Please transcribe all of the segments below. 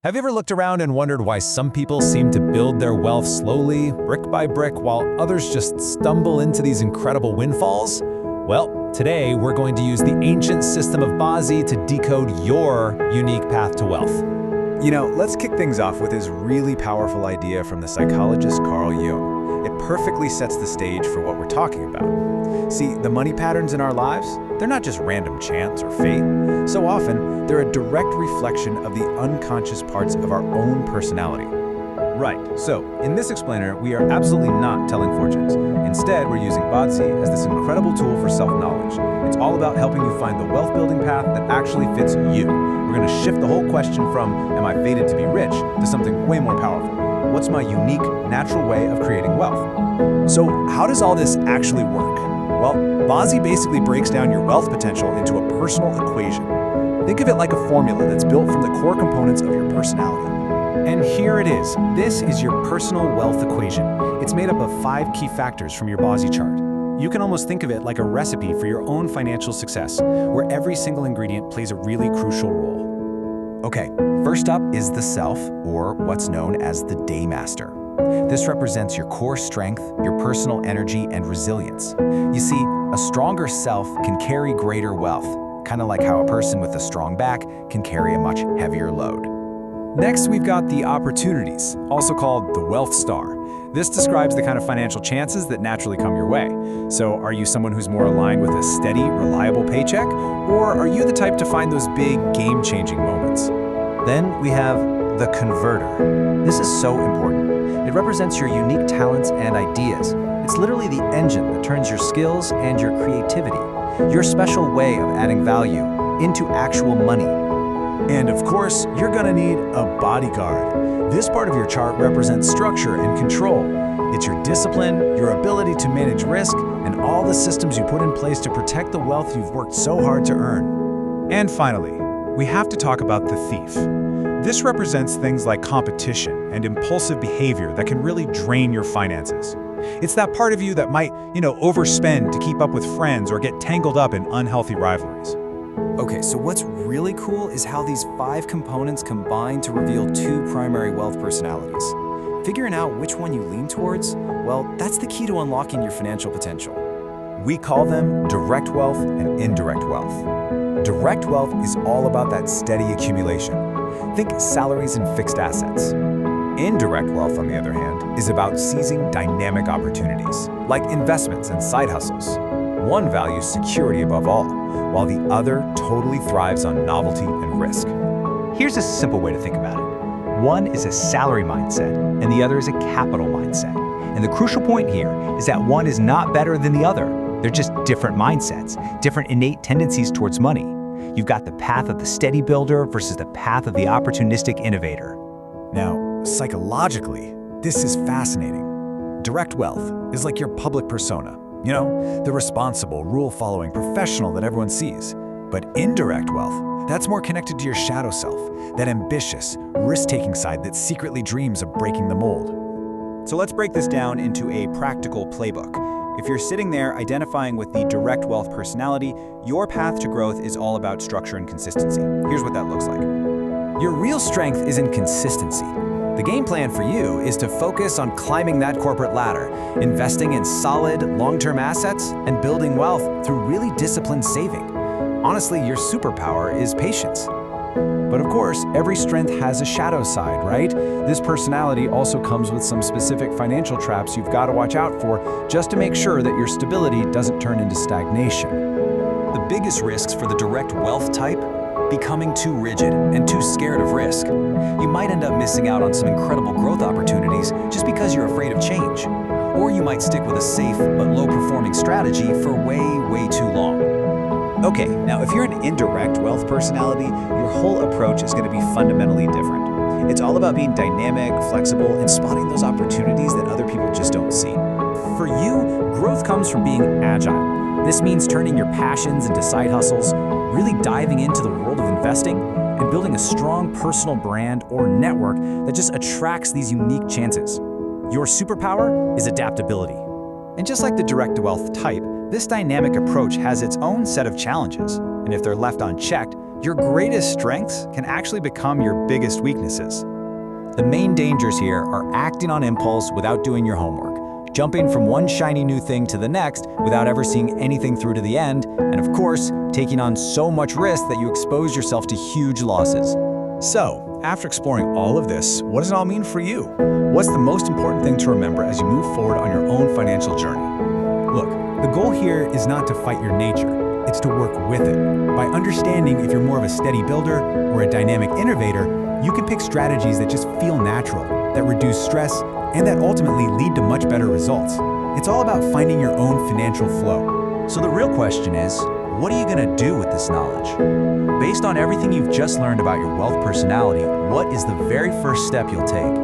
Have you ever looked around and wondered why some people seem to build their wealth slowly, brick by brick, while others just stumble into these incredible windfalls? Well, today we're going to use the ancient system of Bazi to decode your unique path to wealth. Let's kick things off with this really powerful idea from the psychologist Carl Jung. It perfectly sets the stage for what we're talking about. See, the money patterns in our lives, they're not just random chance or fate. So often, they're a direct reflection of the unconscious parts of our own personality. Right, so in this explainer, we are absolutely not telling fortunes. Instead, we're using Bazi as this incredible tool for self-knowledge. It's all about helping you find the wealth-building path that actually fits you. We're going to shift the whole question from, am I fated to be rich, to something way more powerful. What's my unique, natural way of creating wealth? So how does all this actually work? Well, Bazi basically breaks down your wealth potential into a personal equation. Think of it like a formula that's built from the core components of your personality. And here it is. This is your personal wealth equation. It's made up of 5 key factors from your Bazi chart. You can almost think of it like a recipe for your own financial success, where every single ingredient plays a really crucial role. Okay, first up is the self, or what's known as the daymaster. This represents your core strength, your personal energy, and resilience. You see, a stronger self can carry greater wealth, kind of like how a person with a strong back can carry a much heavier load. Next, we've got the opportunities, also called the wealth star. This describes the kind of financial chances that naturally come your way. So are you someone who's more aligned with a steady, reliable paycheck? Or are you the type to find those big, game-changing moments? Then we have the converter. This is so important. It represents your unique talents and ideas. It's literally the engine that turns your skills and your creativity, your special way of adding value, into actual money. And of course, you're gonna need a bodyguard. This part of your chart represents structure and control. It's your discipline, your ability to manage risk, and all the systems you put in place to protect the wealth you've worked so hard to earn. And finally, we have to talk about the thief. This represents things like competition and impulsive behavior that can really drain your finances. It's that part of you that might, overspend to keep up with friends or get tangled up in unhealthy rivalries. Okay, so what's really cool is how these 5 components combine to reveal 2 primary wealth personalities. Figuring out which one you lean towards, well, that's the key to unlocking your financial potential. We call them direct wealth and indirect wealth. Direct wealth is all about that steady accumulation. Think salaries and fixed assets. Indirect wealth, on the other hand, is about seizing dynamic opportunities, like investments and side hustles. One values security above all, while the other totally thrives on novelty and risk. Here's a simple way to think about it. One is a salary mindset, and the other is a capital mindset. And the crucial point here is that one is not better than the other. They're just different mindsets, different innate tendencies towards money. You've got the path of the steady builder versus the path of the opportunistic innovator. Now, psychologically, this is fascinating. Direct wealth is like your public persona. The responsible, rule-following professional that everyone sees. But indirect wealth, that's more connected to your shadow self, that ambitious, risk-taking side that secretly dreams of breaking the mold. So let's break this down into a practical playbook. If you're sitting there identifying with the direct wealth personality, your path to growth is all about structure and consistency. Here's what that looks like. Your real strength is in consistency. The game plan for you is to focus on climbing that corporate ladder, investing in solid, long-term assets, and building wealth through really disciplined saving. Honestly, your superpower is patience. But of course, every strength has a shadow side, right? This personality also comes with some specific financial traps you've got to watch out for just to make sure that your stability doesn't turn into stagnation. The biggest risks for the direct wealth type: becoming too rigid and too scared of risk. You might end up missing out on some incredible growth opportunities just because you're afraid of change. Or you might stick with a safe but low-performing strategy for way too long. Okay, now if you're an indirect wealth personality, your whole approach is going to be fundamentally different. It's all about being dynamic, flexible, and spotting those opportunities that other people just don't see. For you, growth comes from being agile. This means turning your passions into side hustles, really diving into the world of investing, and building a strong personal brand or network that just attracts these unique chances. Your superpower is adaptability. And just like the direct wealth type, this dynamic approach has its own set of challenges, and if they're left unchecked, Your greatest strengths can actually become your biggest weaknesses. The main dangers here are acting on impulse without doing your homework, jumping from one shiny new thing to the next without ever seeing anything through to the end, and of course, taking on so much risk that you expose yourself to huge losses. So, after exploring all of this, what does it all mean for you? What's the most important thing to remember as you move forward on your own financial journey? Look, the goal here is not to fight your nature, it's to work with it. By understanding if you're more of a steady builder or a dynamic innovator, you can pick strategies that just feel natural, that reduce stress, and that ultimately lead to much better results. It's all about finding your own financial flow. So the real question is, what are you going to do with this knowledge? Based on everything you've just learned about your wealth personality, what is the very first step you'll take?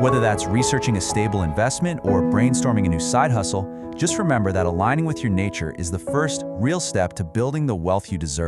Whether that's researching a stable investment or brainstorming a new side hustle, just remember that aligning with your nature is the first real step to building the wealth you deserve.